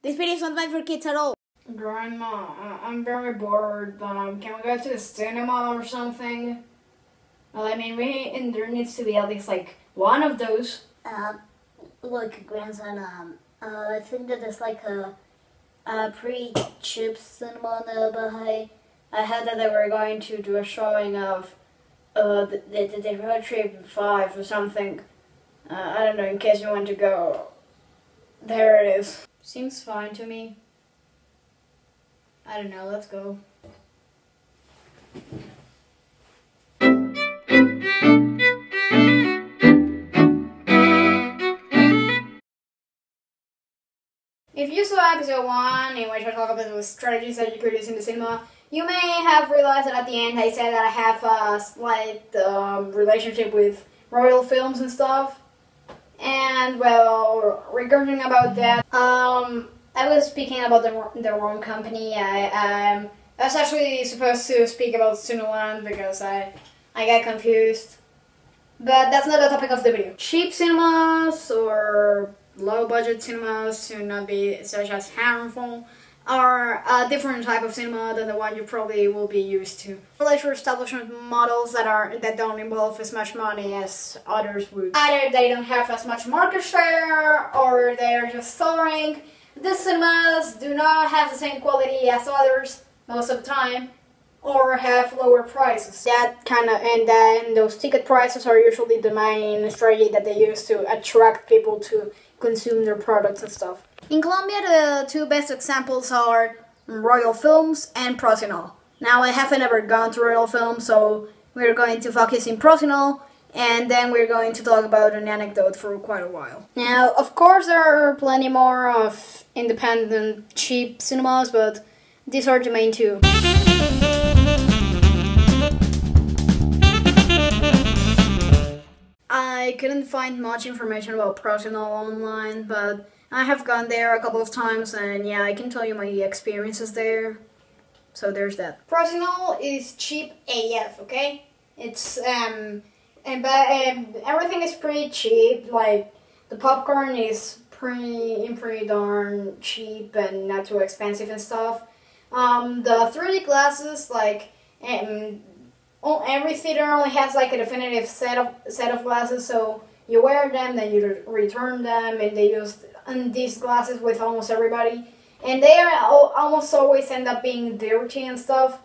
This video is not meant for kids at all. Grandma, I'm very bored. Can we go to the cinema or something? Well, I mean, there needs to be at least like one of those. Look, grandson, I think that there's like a pretty cheap cinema nearby. I heard that they were going to do a showing of the Road Trip 5 or something. I don't know, in case you want to go. There it is. Seems fine to me. I don't know, let's go. If you saw episode 1, in which I talk about the strategies that you could use in the cinema, you may have realized that at the end I said that I have a slight relationship with royal films and stuff. And well, regarding about that, I was speaking about the wrong company. I was actually supposed to speak about CinemArne because I got confused. But that's not the topic of the video. Cheap cinemas or low budget cinemas, to not be such as harmful, are a different type of cinema than the one you probably will be used to. Leisure establishment models that don't involve as much money as others would. Either they don't have as much market share, or they are just soaring. These cinemas do not have the same quality as others most of the time, or have lower prices. And then those ticket prices are usually the main strategy that they use to attract people to consume their products and stuff. In Colombia, the two best examples are Royal Films and Procinol. Now, I haven't ever gone to Royal Films, so we're going to focus in Procinol, and then we're going to talk about an anecdote for quite a while. Now, of course, there are plenty more of independent, cheap cinemas, but these are the main two. I couldn't find much information about Procinol online, but I have gone there a couple of times, and yeah, I can tell you my experiences there. So there's that. Procinol is cheap AF, okay? It's everything is pretty cheap. Like the popcorn is pretty darn cheap and not too expensive and stuff. The 3D glasses, like every theater only has like a definitive set of glasses, so you wear them, then you return them, and they use these glasses with almost everybody, and they almost always end up being dirty and stuff.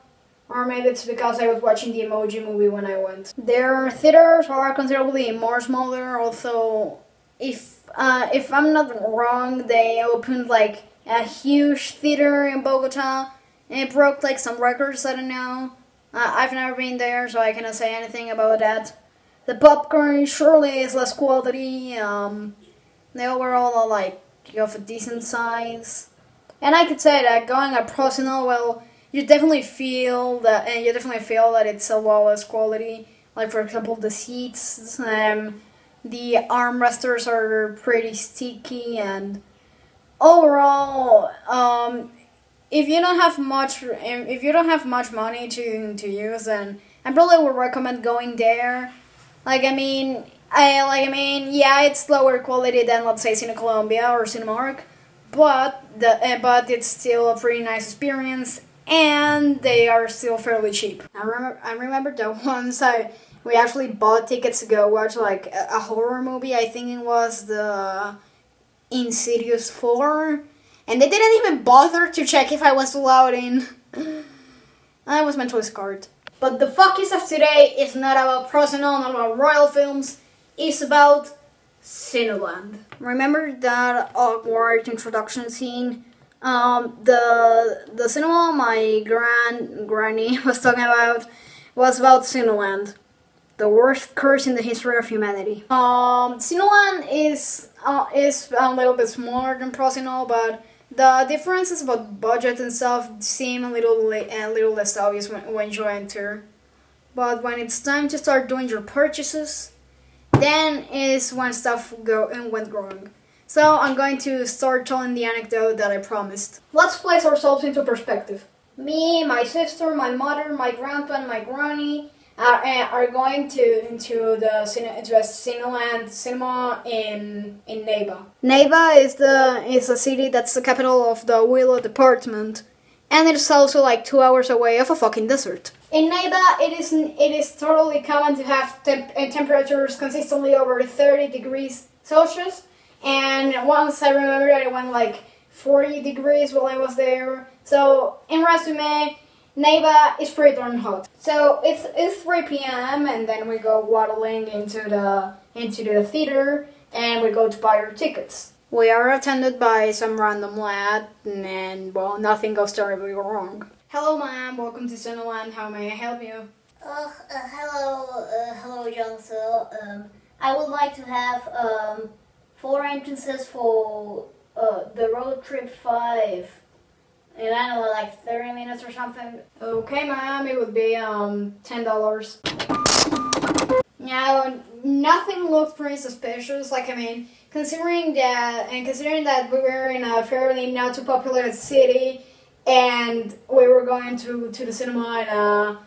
Or maybe it's because I was watching the Emoji Movie when I went. Their theaters are considerably more smaller. Also, if I'm not wrong, they opened like a huge theater in Bogota, and it broke like some records. I don't know. I've never been there, so I cannot say anything about that. The popcorn surely is less quality. The overall are like of a decent size, and I could say that going at Procinol, well, you definitely feel that it's a lot less quality. Like for example, the seats, the armresters are pretty sticky, and overall, if you don't have much money to use, then I probably would recommend going there. Yeah, it's lower quality than, let's say, Cine Colombia or CinemArne, but it's still a pretty nice experience, and they are still fairly cheap. I remember that once we actually bought tickets to go watch like a horror movie. I think it was the Insidious 4, and they didn't even bother to check if I was allowed in. I was mentally scarred. But the focus of today is not about Procinol, not about Royal Films. It's about Cineland. Remember that awkward introduction scene? The cinema my granny was talking about was about Cineland, the worst curse in the history of humanity. Cineland is a little bit smaller than Procinol, but the differences about budget and stuff seem a little less obvious when you enter. But when it's time to start doing your purchases, then is when stuff went wrong. So I'm going to start telling the anecdote that I promised. Let's place ourselves into perspective. Me, my sister, my mother, my grandpa, and my granny are going to into a CinemArne cinema in Neiba. Neiba is a city that's the capital of the Willow Department, and it's also like 2 hours away of a fucking desert. In Neiba, it is totally common to have temperatures consistently over 30 degrees Celsius, and once I remember that it went like 40 degrees while I was there. So in resume, Neiba is pretty darn hot. So it's 3 p.m. and then we go waddling into the theater and we go to buy our tickets. We are attended by some random lad and well, nothing goes terribly wrong. Hello ma'am, welcome to CinemArne. How may I help you? Hello, young sir. I would like to have 4 entrances for the road trip 5. And I don't know, like 30 minutes or something. Okay, ma'am, it would be $10. Now, nothing looked pretty suspicious. Like, I mean, considering that we were in a fairly not too populated city, and we were going to the cinema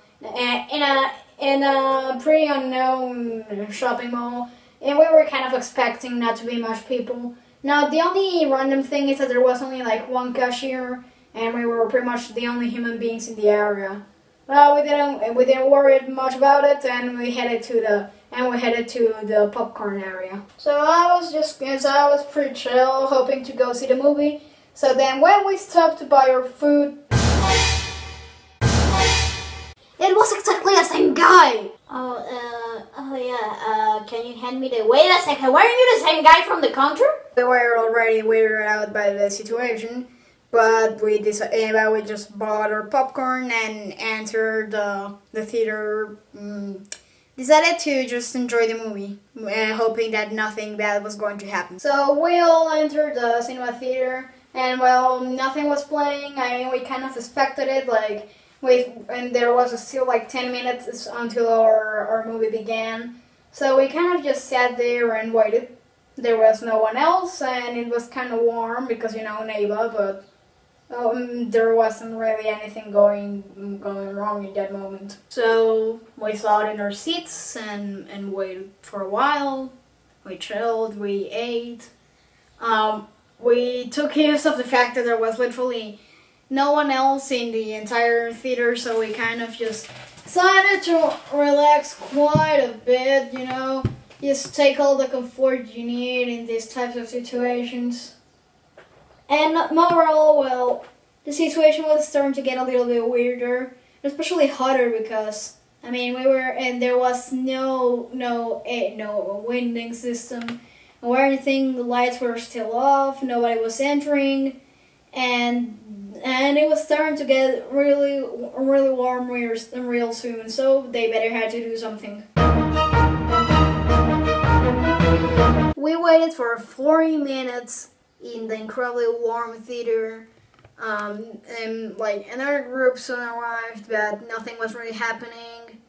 in a pretty unknown shopping mall, and we were kind of expecting not to be much people. Now, the only random thing is that there was only like 1 cashier, and we were pretty much the only human beings in the area. Well, we didn't worry much about it, and we headed to the popcorn area. So I was pretty chill, hoping to go see the movie. So then, when we stopped to buy our food, it was exactly the same guy. Can you hand me the? Wait a second. Weren't you the same guy from the counter? We were already weirded out by the situation. But we just bought our popcorn and entered the theater. Decided to just enjoy the movie, hoping that nothing bad was going to happen. So we all entered the cinema theater, and well, nothing was playing. I mean, we kind of expected it, and there was still like 10 minutes until our movie began. So we kind of just sat there and waited. There was no one else, and it was kind of warm because, you know, Neighbor, but there wasn't really anything going wrong in that moment. So we sat in our seats and waited for a while. We chilled, we ate. We took use of the fact that there was literally no one else in the entire theater, so we kind of just decided to relax quite a bit, you know. Just take all the comfort you need in these types of situations. And moreover, well, the situation was starting to get a little bit weirder, especially hotter because, I mean, there was no winding system or anything. The lights were still off. Nobody was entering, and it was starting to get really warm real soon. So they better had to do something. We waited for 40 minutes in the incredibly warm theater, and like another group soon arrived, but nothing was really happening.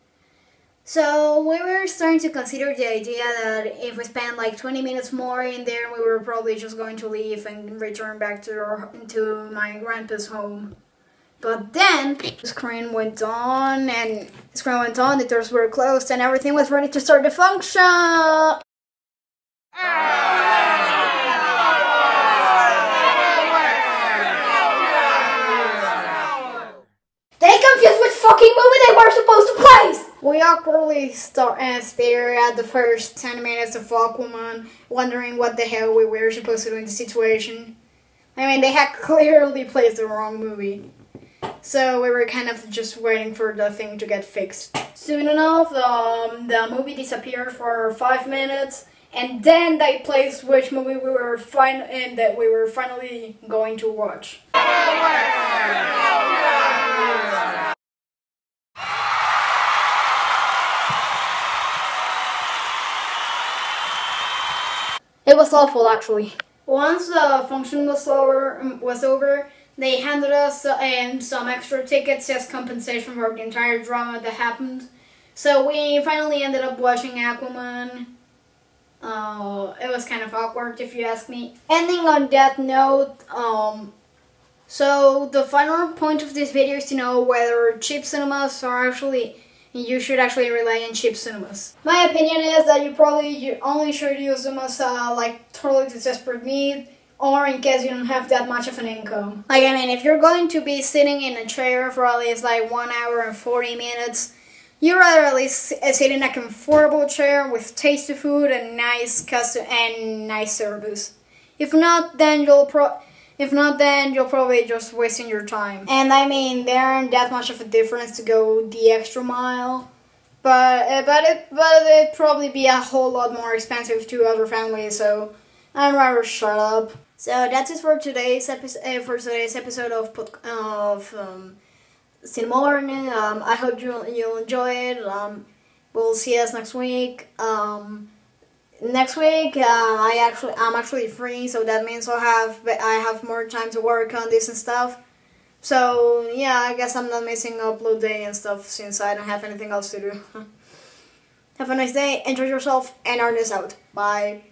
So we were starting to consider the idea that if we spent like 20 minutes more in there, we were probably just going to leave and return back to my grandpa's home. But then the screen went on, the doors were closed, and everything was ready to start the function. They confused which fucking movie they were supposed to play! We awkwardly stare at the first 10 minutes of Aquaman, wondering what the hell we were supposed to do in the situation. I mean, they had clearly played the wrong movie. So we were kind of just waiting for the thing to get fixed. Soon enough, the movie disappeared for 5 minutes, and then they placed which movie we were finally going to watch. It was awful, actually. Once the function was over, they handed us some extra tickets as compensation for the entire drama that happened. So we finally ended up watching Aquaman. It was kind of awkward, if you ask me. Ending on that note, so the final point of this video is to know whether cheap cinemas are actually you should actually rely on cheap cinemas. My opinion is that you only should use them as like totally desperate need, or in case you don't have that much of an income. Like, I mean, if you're going to be sitting in a chair for at least like 1 hour and 40 minutes, you'd rather at least sit in a comfortable chair with tasty food and nice service. If not, then you'll probably just wasting your time. And I mean, there aren't that much of a difference to go the extra mile, but it'd probably be a whole lot more expensive to other families. So I'd rather shut up. So that's it for today's episode of CinemArne. I hope you'll enjoy it. We'll see us next week. Next week, I'm actually free, so that means I have more time to work on this and stuff. So yeah, I guess I'm not missing upload day and stuff since I don't have anything else to do. Have a nice day, enjoy yourself, and Arne is out. Bye.